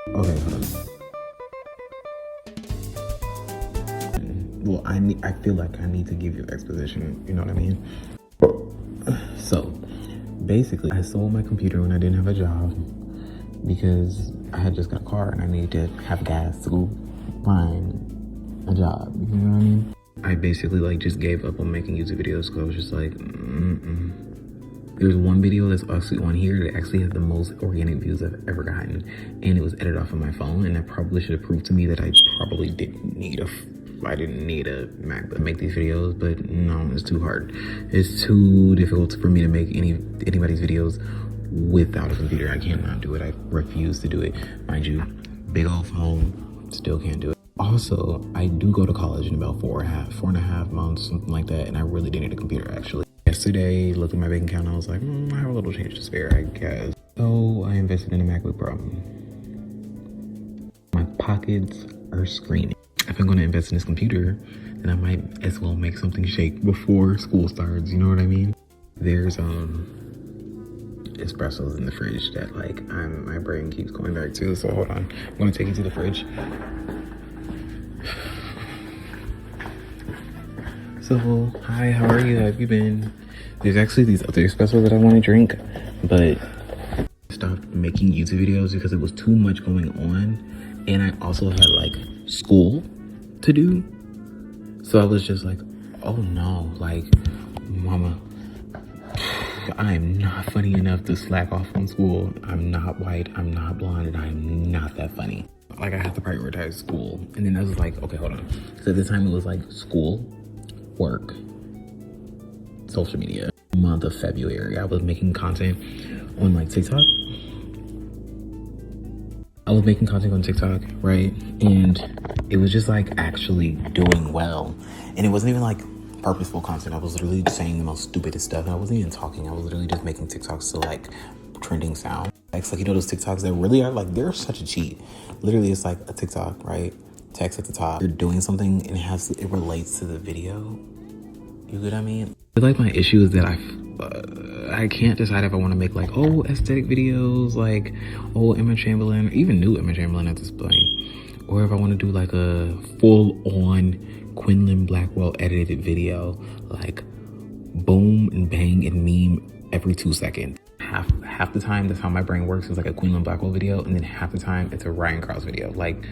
Okay, hold on. Well, I feel like I need to give you exposition, you know what I mean? So, basically, I sold my computer when I didn't have a job because I had just got a car and I needed to have gas to go find a job, you know what I mean? I basically like just gave up on making YouTube videos because I was just like, There's one video that's actually on here that actually has the most organic views I've ever gotten, and it was edited off of my phone, and that probably should have proved to me that I probably didn't need a MacBook to make these videos, but no, it's too hard. It's too difficult for me to make anybody's videos without a computer. I cannot do it. I refuse to do it. Mind you, big old phone, still can't do it. Also, I do go to college in about 4.5 months, something like that, and I really did need a computer actually. Yesterday, looked at my bank account and I was like, I have a little change to spare, I guess. So I invested in a MacBook Pro. My pockets are screaming. If I'm gonna invest in this computer, then I might as well make something shake before school starts, you know what I mean? There's espressos in the fridge that like my brain keeps going back to, so hold on. I'm gonna take you to the fridge. So, hi, how are you? How have you been? There's actually these other espressos that I want to drink, but I stopped making YouTube videos because it was too much going on, and I also had like school to do. So I was just like, oh no, like, mama, I am not funny enough to slack off on school. I'm not white, I'm not blonde, and I'm not that funny. Like, I have to prioritize school. And then I was like, okay, hold on. So at the time it was like school, work, social media. Month of February, I was making content on like TikTok. I was making content on TikTok, right? And it was just like actually doing well. And it wasn't even like purposeful content. I was literally saying the most stupidest stuff. And I wasn't even talking. I was literally just making TikToks to like trending sound. Like, you know, those TikToks that really are like, they're such a cheat. Literally, it's like a TikTok, right? Text at the top. You're doing something and it relates to the video. You get what I mean? I feel like my issue is that I can't decide if I want to make like, aesthetic videos, like, Emma Chamberlain, or even new Emma Chamberlain at this point. Or if I want to do like a full-on Quinlan Blackwell edited video, like boom and bang and meme every 2 seconds. Half the time, that's how my brain works. It's like a Quinlan Blackwell video, and then half the time it's a Ryan Krause video. Like,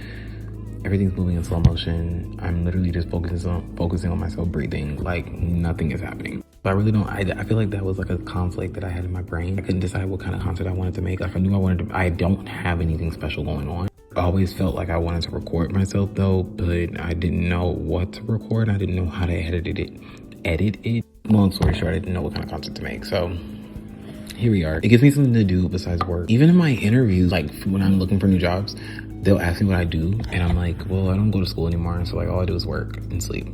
everything's moving in slow motion. I'm literally just focusing on myself breathing. Like, nothing is happening. But I really don't, I feel like that was like a conflict that I had in my brain. I couldn't decide what kind of content I wanted to make. Like, I knew I don't have anything special going on. I always felt like I wanted to record myself though, but I didn't know what to record. I didn't know how to edit it. Long story short, I didn't know what kind of content to make. So here we are. It gives me something to do besides work. Even in my interviews, like when I'm looking for new jobs, they'll ask me what I do, and I'm like, well, I don't go to school anymore, so like all I do is work and sleep.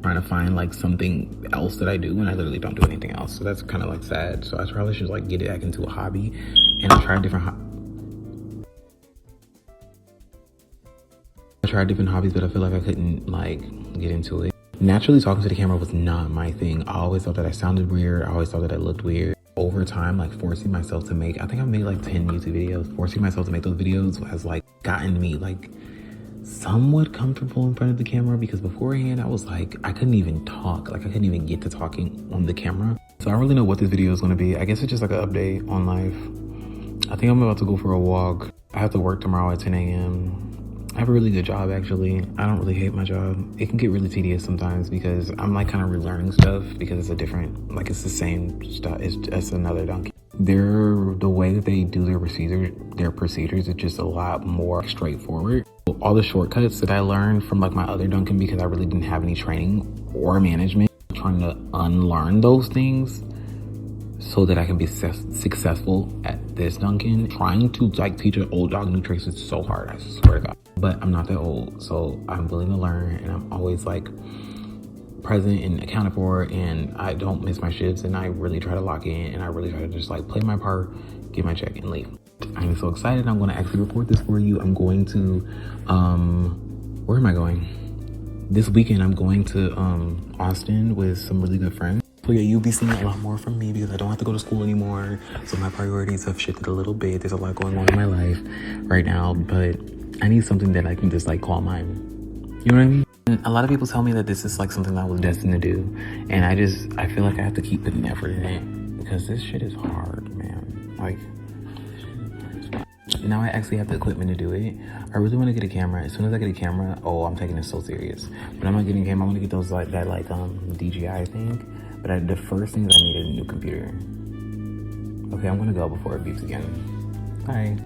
Trying to find like something else that I do, and I literally don't do anything else. So that's kind of like sad. So I probably should like get it back into a hobby, and I tried different hobbies, but I feel like I couldn't like get into it. Naturally, talking to the camera was not my thing. I always thought that I sounded weird. I always thought that I looked weird. Over time, like forcing myself to make, I think I made like 10 YouTube videos. Forcing myself to make those videos has like gotten me like somewhat comfortable in front of the camera, because beforehand I was like, I couldn't even talk. Like, I couldn't even get to talking on the camera. So I don't really know what this video is going to be. I guess it's just like an update on life. I think I'm about to go for a walk. I have to work tomorrow at 10 a.m. I have a really good job, actually. I don't really hate my job. It can get really tedious sometimes because I'm like kind of relearning stuff, because it's a different, like, it's the same stuff. It's just another Dunkin'. The way that they do their procedures is just a lot more straightforward. All the shortcuts that I learned from like my other Dunkin', because I really didn't have any training or management, trying to unlearn those things so that I can be successful at this Dunkin'. Trying to like teach an old dog new tricks is so hard, I swear to God. But I'm not that old, so I'm willing to learn, and I'm always like present and accounted for, and I don't miss my shifts, and I really try to lock in, and I really try to just like play my part, get my check, and leave. I'm so excited. I'm going to actually report this for you. I'm going to, where am I going? This weekend, I'm going to Austin with some really good friends. So yeah, you'll be seeing a lot more from me because I don't have to go to school anymore. So my priorities have shifted a little bit. There's a lot going on in my life right now, but I need something that I can just like call mine. You know what I mean? And a lot of people tell me that this is like something that I was destined to do. And I feel like I have to keep putting effort in it because this shit is hard, man. Like, now I actually have the equipment to do it. I really want to get a camera. As soon as I get a camera, oh, I'm taking this so serious. But I'm not getting a camera. I'm gonna get those like DJI thing. But the first thing is I need a new computer. Okay, I'm gonna go before it beeps again. Bye.